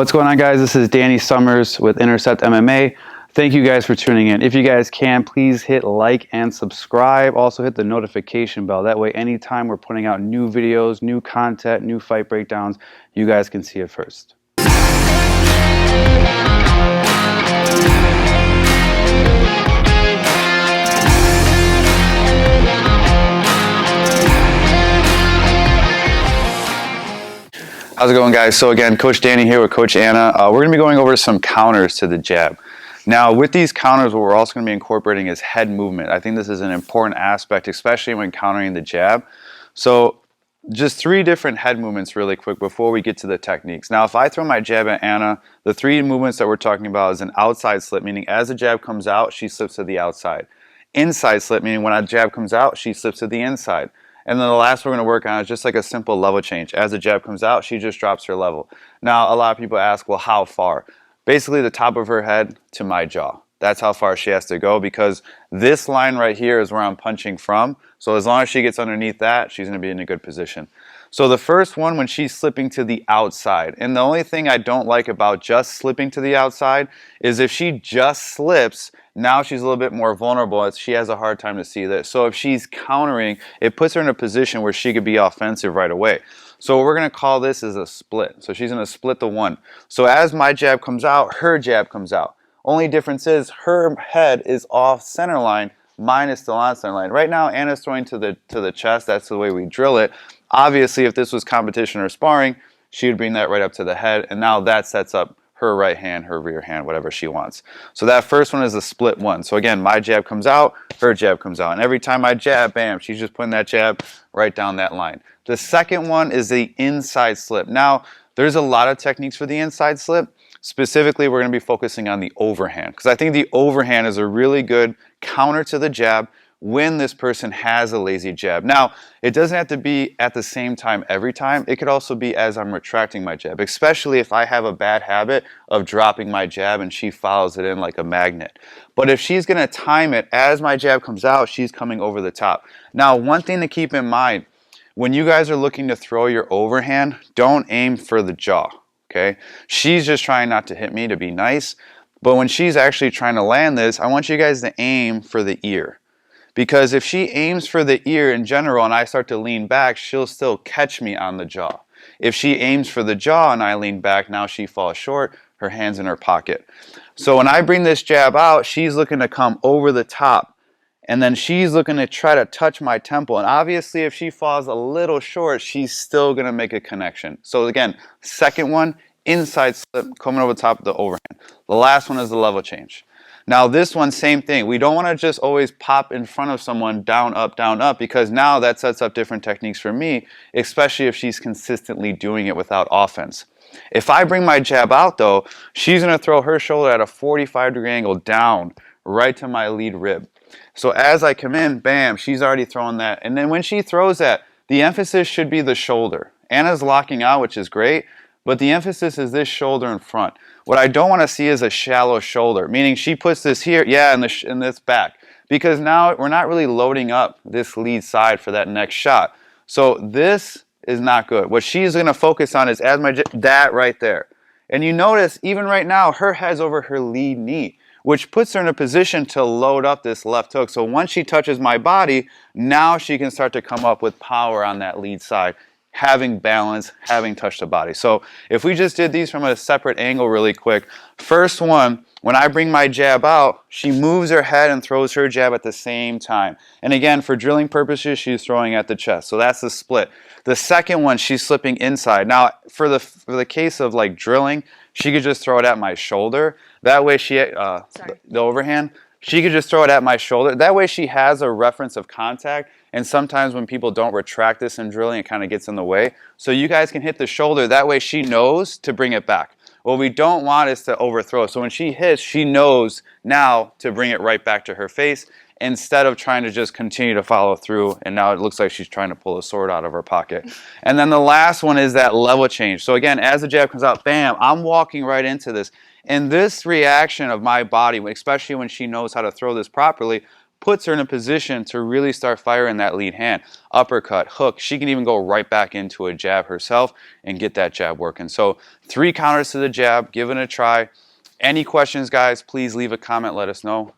What's going on, guys? This is Danny Summers with Intercept MMA. Thank you guys for tuning in. If you guys can, please hit like and subscribe. Also hit the notification bell. That way, anytime we're putting out new videos, new content, new fight breakdowns, you guys can see it first. How's it going, guys? So again, Coach Danny here with Coach Anna. We're going to be going over some counters to the jab. Now, with these counters, what we're also going to be incorporating is head movement. I think this is an important aspect, especially when countering the jab. So just 3 different head movements really quick before we get to the techniques. Now, if I throw my jab at Anna, the 3 movements that we're talking about is an outside slip, meaning as the jab comes out, she slips to the outside. Inside slip, meaning when a jab comes out, she slips to the inside. And then the last we're going to work on is just like a simple level change. As the jab comes out, she just drops her level. Now, a lot of people ask, well, how far? Basically, the top of her head to my jaw. That's how far she has to go, because this line right here is where I'm punching from. So as long as she gets underneath that, she's going to be in a good position. So the first one, when she's slipping to the outside, and the only thing I don't like about just slipping to the outside is if she just slips, now she's a little bit more vulnerable as she has a hard time to see this. So if she's countering, it puts her in a position where she could be offensive right away. So what we're going to call this is a split. So she's going to split the one. So as my jab comes out, her jab comes out. Only difference is her head is off center line, mine is still on center line. Right now, Anna's throwing to the chest. That's the way we drill it. Obviously, if this was competition or sparring, she would bring that right up to the head, and now that sets up her right hand, her rear hand, whatever she wants. So that first one is a split one. So again, my jab comes out, her jab comes out. And every time I jab, bam, she's just putting that jab right down that line. The second one is the inside slip. Now, there's a lot of techniques for the inside slip. Specifically, we're going to be focusing on the overhand, because I think the overhand is a really good counter to the jab when this person has a lazy jab. Now, it doesn't have to be at the same time every time. It could also be as I'm retracting my jab, especially if I have a bad habit of dropping my jab and she follows it in like a magnet. But if she's going to time it as my jab comes out, she's coming over the top. Now, one thing to keep in mind, when you guys are looking to throw your overhand, don't aim for the jaw, okay? She's just trying not to hit me to be nice. But when she's actually trying to land this, I want you guys to aim for the ear. Because if she aims for the ear in general and I start to lean back, she'll still catch me on the jaw. If she aims for the jaw and I lean back, now she falls short, her hand's in her pocket. So when I bring this jab out, she's looking to come over the top. And then she's looking to try to touch my temple. And obviously, if she falls a little short, she's still going to make a connection. So again, second one, inside slip, coming over the top of the overhand. The last one is the level change. Now this one, same thing. We don't want to just always pop in front of someone down, up, because now that sets up different techniques for me, especially if she's consistently doing it without offense. If I bring my jab out though, she's going to throw her shoulder at a 45-degree angle down, right to my lead rib. So as I come in, bam, she's already throwing that. And then when she throws that, the emphasis should be the shoulder. Anna's locking out, which is great, but the emphasis is this shoulder in front. What I don't want to see is a shallow shoulder, meaning she puts this here, yeah, in this back, because now we're not really loading up this lead side for that next shot. So this is not good. What she's going to focus on is that right there. And you notice, even right now, her head's over her lead knee, which puts her in a position to load up this left hook. So once she touches my body, now she can start to come up with power on that lead side, having balance, having touched the body. So if we just did these from a separate angle really quick, first one, when I bring my jab out, she moves her head and throws her jab at the same time. And again, for drilling purposes, she's throwing at the chest. So that's the split. The second one, she's slipping inside. Now, for the case of like drilling, she could just throw it at my shoulder. That way the overhand, she could just throw it at my shoulder. That way she has a reference of contact. And sometimes when people don't retract this in drilling, it kind of gets in the way. So you guys can hit the shoulder. That way she knows to bring it back. What we don't want is to overthrow. So when she hits, she knows now to bring it right back to her face instead of trying to just continue to follow through. And now it looks like she's trying to pull a sword out of her pocket. And then the last one is that level change. So again, as the jab comes out, bam, I'm walking right into this. And this reaction of my body, especially when she knows how to throw this properly, puts her in a position to really start firing that lead hand. Uppercut, hook, she can even go right back into a jab herself and get that jab working. So 3 counters to the jab, give it a try. Any questions, guys, please leave a comment, let us know.